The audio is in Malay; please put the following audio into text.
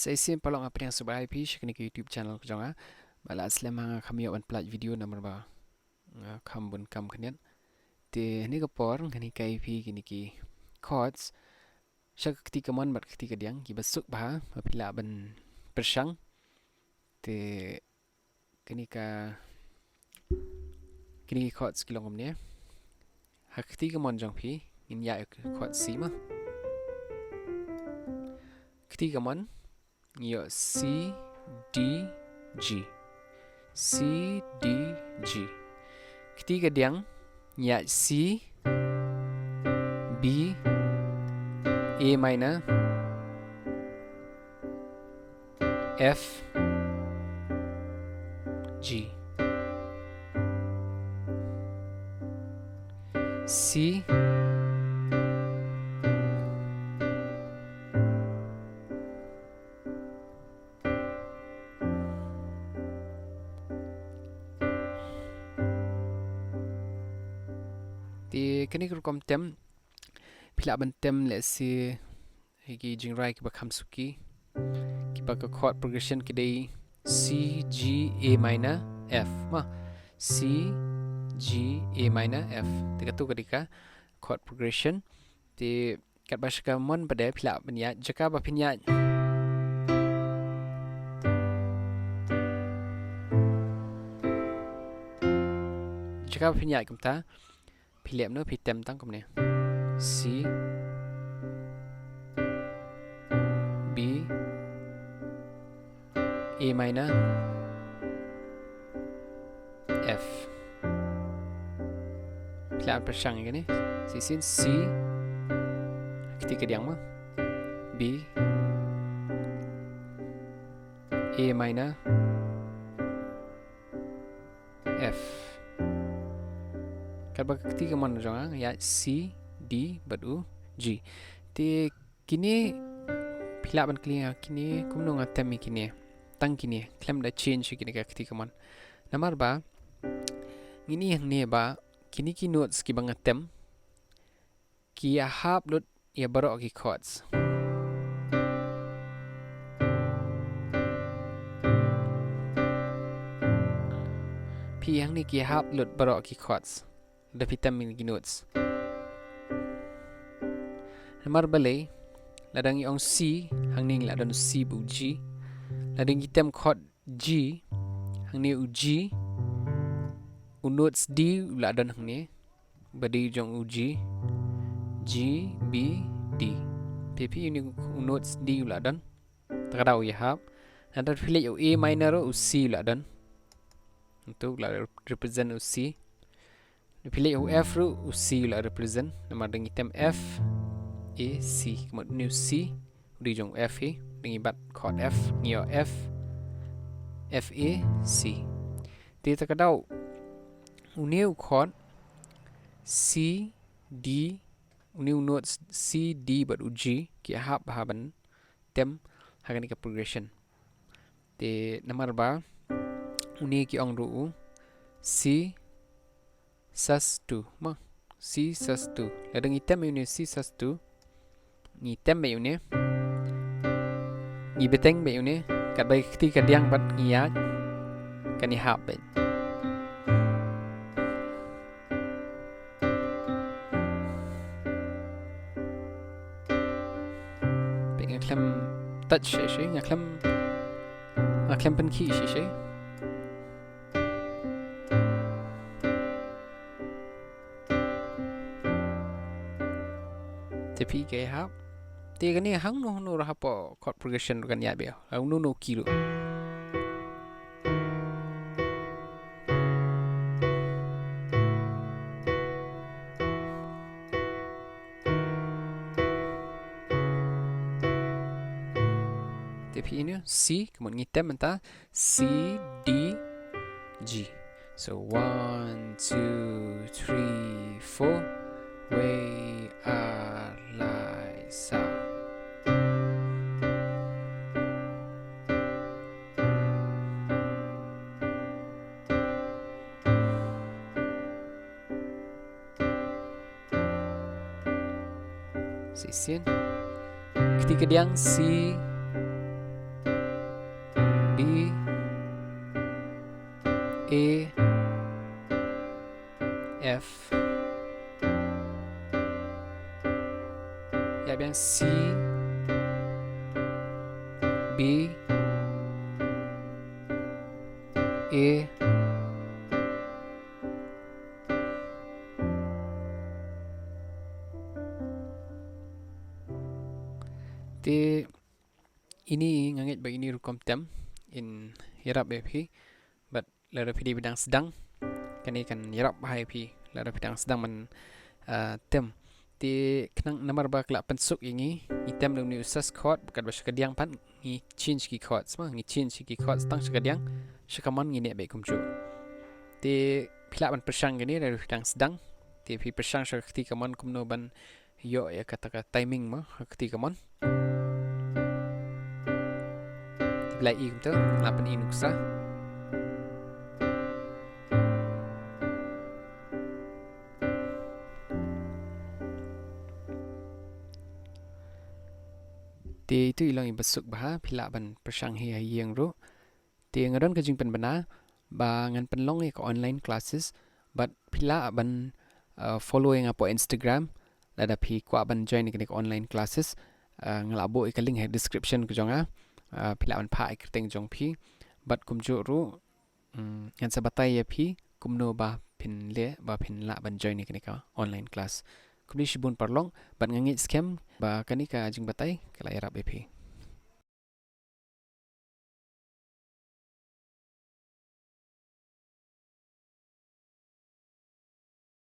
Saya palong apa yang sebagai IP kini ke YouTube channel ko jonga bala selama kami awan pelaj video nomor ba kam bun kam kanian te ni ko por kini ke IP kini ki chords syak ketika mon bat ketika diang ki basuk ba apila ban persang te kini chords kilong omne hak ketika mon jong pi in ya chord C ma ketika mon yo C D G C D G ketika diang ya C B A minor F G C thì cái này Rukom tem pila ban tem let's see higi jingrai ki ba khamsuk ki ba ka chord progression ki dei C G A minor F ma C G A minor F te ka tu ka chord progression te kat ba shaka mon ba de pila ban ya jaka ba pinya jaka ba pinya kum ta pilem no pitem tang kum ne C B A minor F pila persang ini sisin C ketika diang mah B A minor F kalau ketika mana jangan ya C D badu G ti kini pila ban klia kini kumno ngatem kini tang kini klem da change kini ka ketika man namar ba ngini yang ne ba kini ki notes ki bangatem ki ya hab lot ya baro ki chords pi yang ni ki hab lot baro ki chords da pitam ki notes namar balai ladang yung C hangning ladang C bu G ladang item chord G hangni u G u notes D ladang hangni badi jong u G G B D PP ini u notes D ladang takadau ya hab nanti pilih u A minor u C ladang untuk represent u C pilih u F u C la represent nama dengan item F A C một new C đi dùng F ấy đi bắt chord F nhiều F F A C thì ta cái đầu new chord C D new notes C D bắt G kia hab haban tem hagan cái progression thì number 3 uni ki ong ru C sus2 ma C sus2 ladang item ini C sus2 ni tem bayu ni ni beteng bayu ni kat baik ketika diang bat ngiat kan ni hab ben pengen klem touch sih ngaklem pen ki sih tapi ke hab te kan ni hang no rahapo chord progression kan ya be au no kilo tapi ini C kemudian ngitem mentah C D G so 1 2 3 4 we are like so sisin ketika diang C A F yang C B A Te ini ngangit ba ini rukom tem in yarap ep but lara pidi bidang sedang kani kan yarap bahai pi lara bidang sedang man tem ti kenang namar ba kelak pensuk ini item dong ni usas chord bukan ba sekadiang pan ngi change ki chord sama ngi change ki chord stang sekadiang sekamon ngi ne be kumcu ti pilak ban persang gini lara bidang sedang ti pi persang sakti kamon kumno ban yo ya kata timing ma sakti kamon Lai i kumto lapan i nuksa Ti itu ilang i besuk baha pila ban persang hi yang ro Ti ngadon ka jing pen bana ba ngan penlong ke online classes but pila ban following apo Instagram lada pi kwa ban join ke online classes ngalabo i link he description ke jonga pila ban pha ik teng jong pi but kumjo ro ngan sabatai ya pi kumno ba pin le ba pin la ban join ke online class kumni shibun parlong ban ngangit scam ba kanika jing batai kala yarap ep